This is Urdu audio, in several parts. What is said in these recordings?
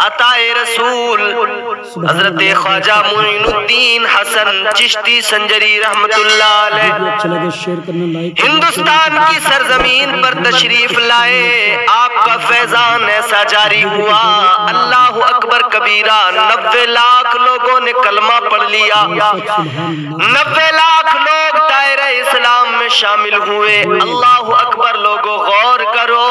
عطائے رسول حضرت خواجہ معین الدین حسن چشتی سنجری رحمت اللہ علیہ ہندوستان کی سرزمین پر تشریف لائے، آپ کا فیضان ایسا جاری ہوا، اللہ اکبر کبیرہ، 90 لاکھ لوگوں نے کلمہ پڑھ لیا، 90 لاکھ لوگ دائرہ اسلام میں شامل ہوئے۔ اللہ اکبر لوگوں، غور کرو،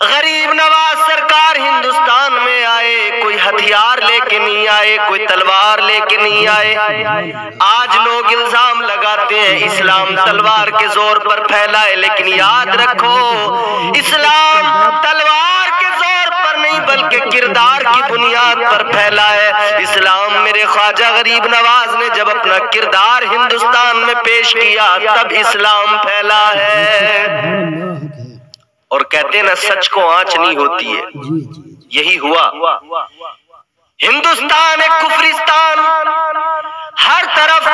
غریب نواز سرکار ہندوستان میں آئے، کوئی ہتھیار لے کے نہیں آئے، کوئی تلوار لے کے نہیں آئے۔ آج لوگ الزام لگاتے ہیں اسلام تلوار کے زور پر پھیلا ہے، لیکن یاد رکھو اسلام تلوار کے زور پر نہیں بلکہ کردار کی بنیاد پر پھیلا ہے۔ اسلام میرے خواجہ غریب نواز نے جب اپنا کردار ہندوستان میں پیش کیا تب اسلام پھیلا ہے۔ اور کہتے ہیں نا سچ کو آنچ نہیں ہوتی ہے، یہی ہوا۔ ہندوستان ایک کفرستان، ہر طرف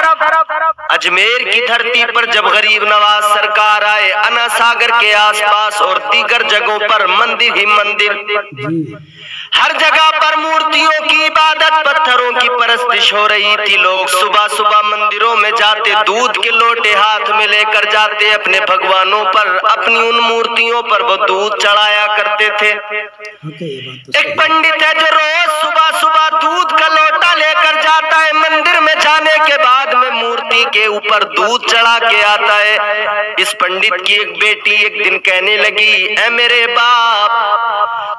اجمیر کی دھرتی پر جب غریب نواز سرکار آئے، انا ساگر کے آس پاس اور دیگر جگہوں پر مندر ہی مندر، ہر جگہ پر مورتیوں کی عبادت، پتھروں کی پرستش ہو رہی تھی۔ لوگ صبح صبح مندروں میں جاتے، دودھ کے لوٹے ہاتھ میں لے کر جاتے، اپنے بھگوانوں پر، اپنی ان مورتیوں پر وہ دودھ چڑھایا کرتے تھے۔ ایک پنڈت ہے جو روز صبح صبح دودھ کا لوٹا لے کر جاتا ہے، مندر میں جانے کے بعد میں مورتی کے اوپر دودھ چڑھا کے آتا ہے۔ اس پنڈت کی ایک بیٹی ایک دن کہنے لگی، اے میرے باپ،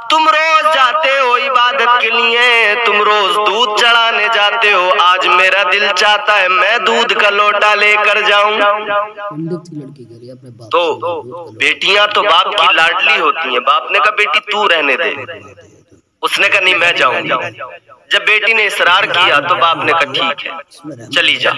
تم روز جاتے ہو عبادت کے لیے، تم روز دودھ چڑھانے جاتے ہو، آج میرا دل چاہتا ہے میں دودھ کا لوٹا لے کر جاؤں۔ تو بیٹیاں تو باپ کی لاڈلی ہوتی ہیں، باپ نے کہا بیٹی تو رہنے دے، اس نے کہا نہیں میں جاؤں گی۔ جب بیٹی نے اصرار کیا تو باپ نے کہا ٹھیک ہے چلی جا۔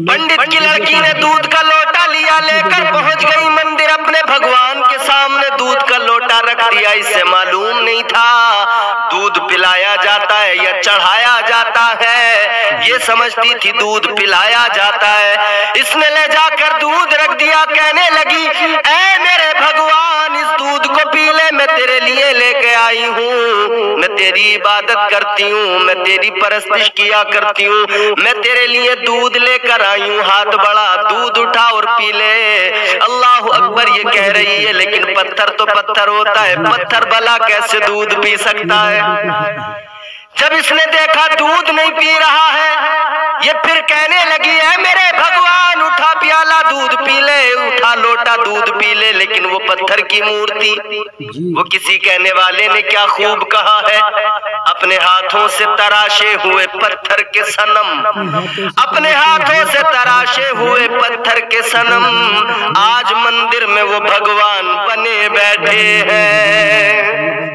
پنڈت کی لڑکی نے دودھ کا لوٹا لیا، لے کر پہنچ گئی مندر، اپنے بھگوان کے سامنے دودھ کا لوٹا رکھ دیا۔ اسے معلوم نہیں تھا دودھ پلایا جاتا ہے یا چڑھایا جاتا ہے، یہ سمجھتی تھی دودھ پلایا جاتا ہے۔ اس نے لے جا کر دودھ رکھ دیا، کہنے لگی اے میرے بھگوان اس دودھ کو پی لے، میں تیرے لیے لے کے آئی ہوں، میں تیری عبادت کرتی ہوں، میں تیری پرستش کیا کرتی ہوں، میں تیرے لیے دودھ لے کر آئی ہوں، ہاتھ بڑا، دودھ اٹھا اور پی لے۔ اللہ اکبر یہ کہہ رہی ہے، لیکن پتھر تو پتھر ہوتا ہے، پتھر بھلا کیسے دودھ پی سکتا ہے؟ جب اس نے دیکھا دودھ نہیں پی رہا ہے، یہ پھر کہنے لگی اے میرے بھگوان اٹھا پیالہ دودھ پی لے، اٹھا لوٹا دودھ پی لے، لیکن وہ پتھر کی مورتی، وہ کسی کہنے والے نے کیا خوب کہا ہے، اپنے ہاتھوں سے تراشے ہوئے پتھر کے صنم، اپنے ہاتھوں سے تراشے ہوئے پتھر کے صنم آج مندر میں وہ بھگوان بنے بیٹھے ہیں۔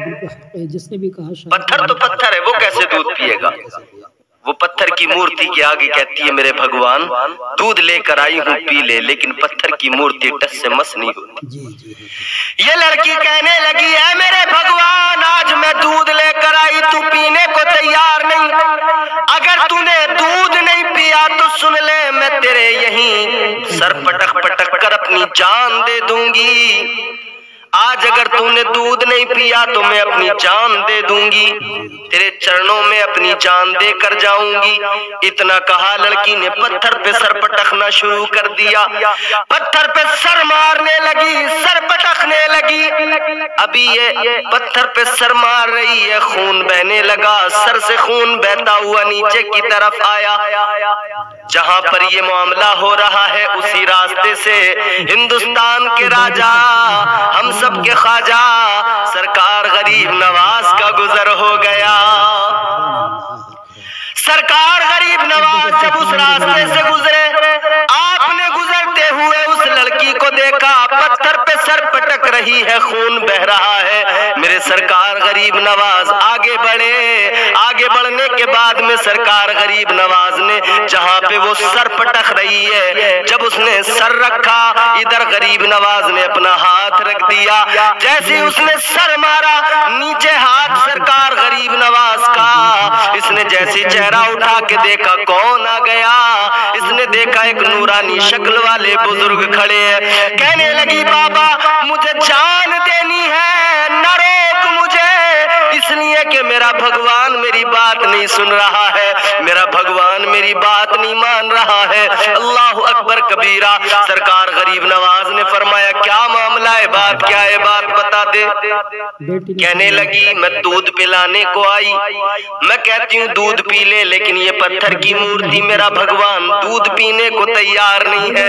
پتھر تو پتھر ہے، وہ کیسے دودھ پیے گا؟ وہ پتھر کی مورتی کے آگے کہتی ہے میرے بھگوان دودھ لے کر آئی ہوں پی لے، لیکن پتھر کی مورتی ٹس سے مس نہیں ہوتی۔ یہ لڑکی کہنے لگی اے میرے بھگوان آج میں دودھ لے کر آئی، تو پینے کو تیار نہیں، اگر تو نے دودھ نہیں پیا تو سن لے میں تیرے یہیں سر پٹک پٹک کر اپنی جان دے دوں گی، آج اگر تو نے دودھ نہیں پیا تو میں اپنی جان دے دوں گی، تیرے چرنوں میں اپنی جان دے کر جاؤں گی۔ اتنا کہا لڑکی نے پتھر پہ سر پٹکنا شروع کر دیا، پتھر پہ سر مارنے لگی، سر پٹکنے لگی۔ ابھی یہ پتھر پہ سر مار رہی ہے، خون بہنے لگا، سر سے خون بہتا ہوا نیچے کی طرف آیا۔ جہاں پر یہ معاملہ ہو رہا ہے اسی راستے سے ہندوستان کے راجا، ہم سب کے خواجہ سرکار غریب نواز کا گزر ہو گیا۔ سرکار غریب نواز جب اس راستے سے گزرے، آپ نے گزرتے ہوئے اس لڑکی کو دیکھا، پتھر پہ سر پٹک رہی ہے، خون بہ رہا ہے۔ میرے سرکار غریب نواز آگے بڑھے، آگے بڑھنے کے بعد میں سرکار غریب نواز نے جہاں پہ وہ سر پٹک رہی ہے، جب اس نے سر رکھا ادھر غریب نواز نے اپنا ہاتھ رکھ دیا، جیسے اس نے سر مارا نیچے ہاتھ سرکار غریب نواز کا، اس نے جیسے چہرہ اٹھا کے دیکھا کون آ گیا، اس نے دیکھا ایک نورانی شکل والے بزرگ کھڑے ہیں۔ کہنے لگی بابا مجھے جان دینی ہے، نہ روک مجھے، کہ میرا بھگوان میری بات نہیں سن رہا ہے، میرا بھگوان میری بات نہیں مان رہا ہے۔ اللہ اکبر کبیرہ۔ سرکار غریب نواز نے فرمایا کیا معاملہ ہے، بات کیا ہے، بات بتا دے۔ کہنے لگی میں دودھ پلانے کو آئی، میں کہتی ہوں دودھ پی لے، لیکن یہ پتھر کی مورتی میرا بھگوان دودھ پینے کو تیار نہیں ہے۔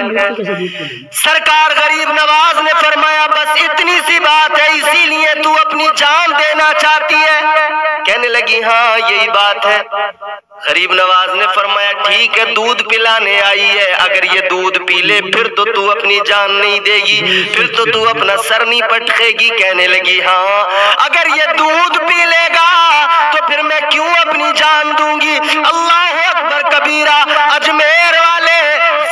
سرکار غریب نواز نے فرمایا بس اتنی سی بات ہے، اسی لیے تو اپنی جان دینا چاہتی ہے؟ کہنے لگی ہاں یہی بات ہے۔ غریب نواز نے فرمایا ٹھیک ہے، دودھ پلانے آئی ہے، اگر یہ دودھ پی لے پھر تو اپنی جان نہیں دے گی، پھر تو اپنا سر نہیں پٹکے گی۔ کہنے لگی ہاں اگر یہ دودھ پی لے گا تو پھر میں کیوں اپنی جان دوں گی۔ اللہ اکبر کبیرہ۔ اجمیر والے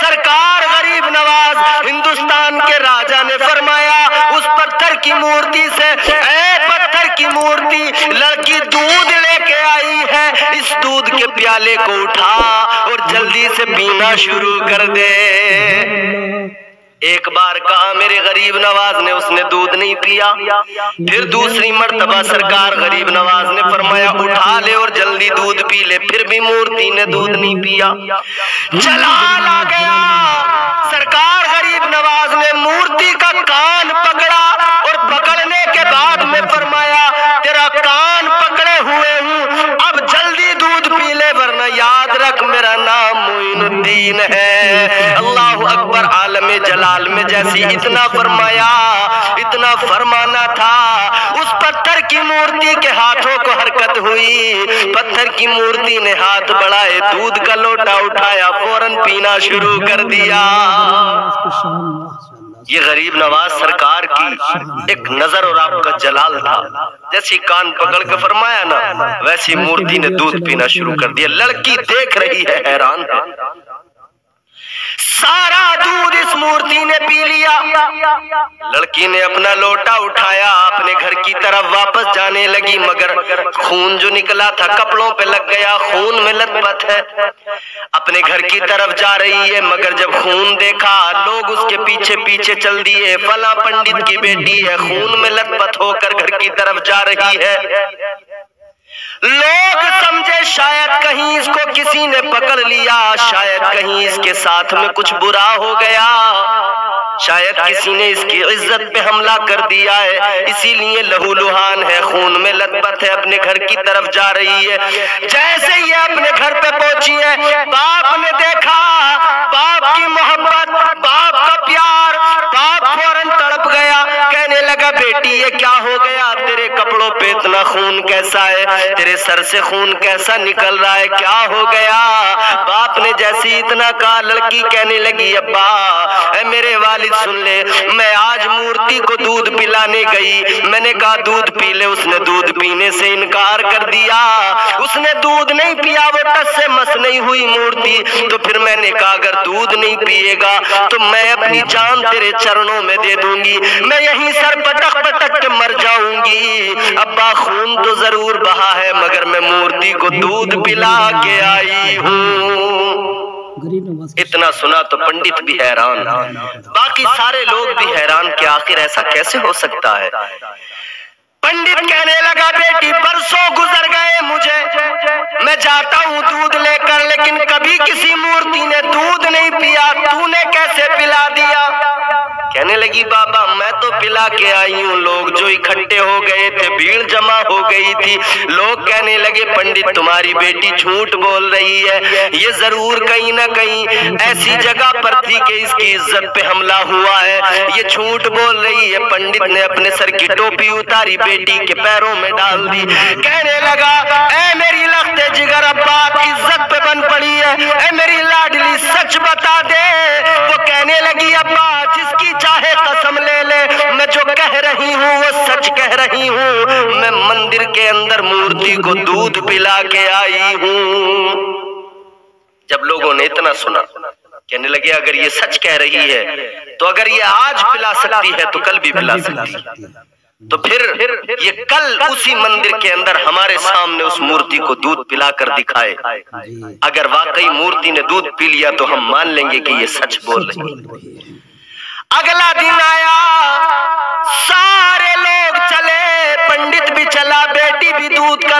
سرکار غریب نواز ہندوستان کے راجا نے فرمایا اس پتھر کی مورتی سے، اے پتھر کی مورتی، لڑکی دودھ لے کے آئی ہے، اس دودھ کے پیالے کو اٹھا اور جلدی سے پینا شروع کر دے۔ ایک بار کہا میرے غریب نواز نے، اس نے دودھ نہیں پیا۔ پھر دوسری مرتبہ سرکار غریب نواز نے فرمایا اٹھا لے اور جلدی دودھ پی لے، پھر بھی مورتی نے دودھ نہیں پیا۔ جلال آ گیا۔ سرکار غریب نواز نے مورتی کا کان پکڑا اور پکڑنے کے بعد میں فرمایا تیرا کان پکڑے ہوئے ہوں، اب جلدی دودھ پی لے ورنہ یاد رکھ میرا نام معین الدین ہے۔ اللہ اکبر۔ عالم جلال میں جیسی اتنا فرمایا، اتنا فرمانا تھا، اس پتھر کی مورتی کے ہاتھوں کو حرکت ہوئی، پتھر کی مورتی نے ہاتھ بڑھائے، دودھ کا لوٹا اٹھایا، فوراً پینا شروع کر دیا۔ یہ غریب نواز سرکار کی ایک نظر اور آپ کا جلال تھا، جیسی کان پکڑ کے فرمایا نا ویسی مورتی نے دودھ پینا شروع کر دیا۔ لڑکی دیکھ رہی ہے، حیران ہے، سارا دودھ اس مورتی نے پی لیا۔ لڑکی نے اپنا لوٹا اٹھایا، اپنے گھر کی طرف واپس جانے لگی، مگر خون جو نکلا تھا کپڑوں پہ لگ گیا، خون میں لت پت ہے۔ اپنے گھر کی طرف جا رہی ہے، مگر جب خون دیکھا لوگ اس کے پیچھے پیچھے چل دیے، فلاں پنڈت کی بیٹی ہے، خون میں لت پت ہو کر گھر کی طرف جا رہی ہے۔ لوگ سمجھے شاید کہیں اس کو کسی نے پکڑ لیا، شاید کہیں اس کے ساتھ میں کچھ برا ہو گیا، شاید کسی نے اس کی عزت پہ حملہ کر دیا ہے، اسی لیے لہو لہان ہے، خون میں لت پت ہے، اپنے گھر کی طرف جا رہی ہے۔ جیسے یہ اپنے گھر پہ پہنچی ہے، باپ نے دیکھا، باپ کی محبت، باپ کا پیار، باپ فوراً تڑپ گیا، کہنے لگا بیٹی یہ کیا ہو گیا، تیرے کپڑوں پہ اتنا خون کیسا ہے، تیرے سر سے خون کیسا نکل رہا ہے، کیا ہو گیا؟ باپ نے جیسی اتنا کہا، لڑکی کہنے لگی ابا اے میرے والد سن لے، میں آج مورتی کو دودھ پلانے گئی، میں نے کہا دودھ پی لے، اس نے دودھ پینے سے انکار کر دیا، اس نے دودھ نہیں پیا، وہ ٹس سے مس نہیں ہوئی مورتی، تو پھر میں نے کہا اگر دودھ نہیں پیے گا تو میں اپنی جان تیرے چرنوں میں دے دوں گی، میں یہیں سر پٹک پٹک کے مر جاؤں گی۔ ابا خون تو ضرور بہا ہے مگر میں مورتی کو دودھ پلا کے آئی ہوں۔ اتنا سنا تو پنڈت بھی حیران، باقی سارے لوگ بھی حیران کہ آخر ایسا کیسے ہو سکتا ہے۔ پنڈت کہنے لگا بیٹی برسوں گزر گئے مجھے، میں جاتا ہوں دودھ لے کر، لیکن کبھی کسی مورتی نے دودھ نہیں پیا، تو نے کیسے پلا دیا؟ کہنے لگی بابا میں تو پلا کے آئی ہوں، لوگ جو اکٹھے ہو گئے تھے، بھیڑ جمع ہو گئی تھی، لوگ کہنے لگے پنڈت تمہاری بیٹی جھوٹ بول رہی ہے، یہ ضرور کہیں نہ کہیں ایسی جگہ پر تھی کہ اس کی عزت پہ حملہ ہوا ہے، یہ جھوٹ بول رہی ہے۔ پنڈت نے اپنے سر کی ٹوپی اتاری، بیٹی کے پیروں میں ڈال دی، کہنے لگا اے میری لخت جگر ابا عزت پہ بن پڑی ہے، اے میری لاڈلی سچ بتا دے۔ وہ کہنے لگی ابا جس کی چاہے قسم لے لے، میں جو کہہ رہی ہوں وہ سچ کہہ رہی ہوں، میں مندر کے اندر مورتی کو دودھ پلا کے آئی ہوں۔ جب لوگوں نے اتنا سنا کہنے لگے اگر یہ سچ کہہ رہی ہے تو اگر یہ آج پلا سکتی ہے تو کل بھی پلا سکتی ہے، تو پھر یہ کل اسی مندر کے اندر ہمارے سامنے اس مورتی کو دودھ پلا کر دکھائے، اگر واقعی مورتی نے دودھ پی لیا تو ہم مان لیں گے کہ یہ سچ بول رہی ہے۔ اگلا دن آیا، سارے لوگ چلے، پنڈت بھی چلا، بیٹی بھی دودھ کا